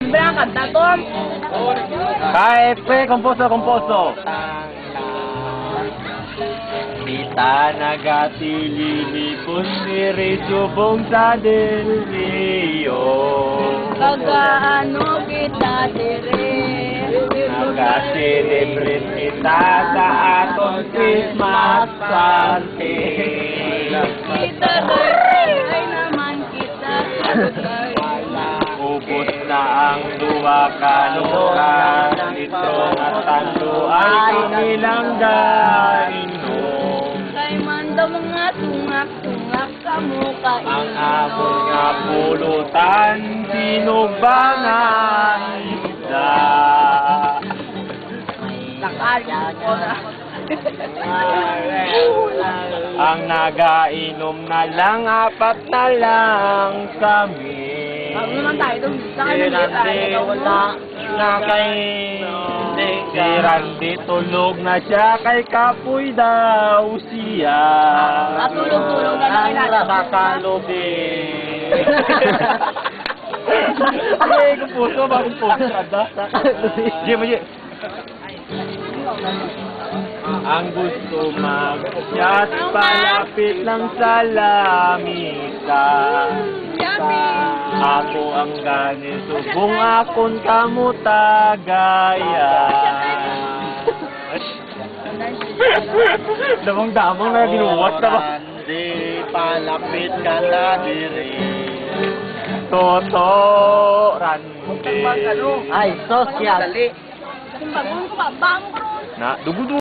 Siyempre ang kanta to. Kahit komposo. Kita nagatililipos ni Rizubong sa Del Rio. Pagkaano kita dire. Nag-celebrate kita sa atong Christmas party. Kita ay naman kita. Ubos na ang duwa kanukan. Ito na tando ay kanilang gainom. Kay manda mga tungak-tungak sa mukha. Ang among nga pulutan, sinubangan isda. Nakalya ko na. Ang nagainom na lang, 4 na lang kami. Bago naman tayo doon. Wala. Na kay si Randy tulog na siya, kay Kapoy daw siya. Tulog-tulog na lang Ang nakakalubi. Ay, kumpuso, bagong puso. Jim. Ang gusto mag-chat, palapit lang sa lamisa. Ako ang ganito, kung akon kamo tagayan. Damang-damang na ginuwat na ba? Hindi, palapit ka na diri. Toto, Randy. Ay, social. Dali. Kung bagong ko ba, bang? Na, dugo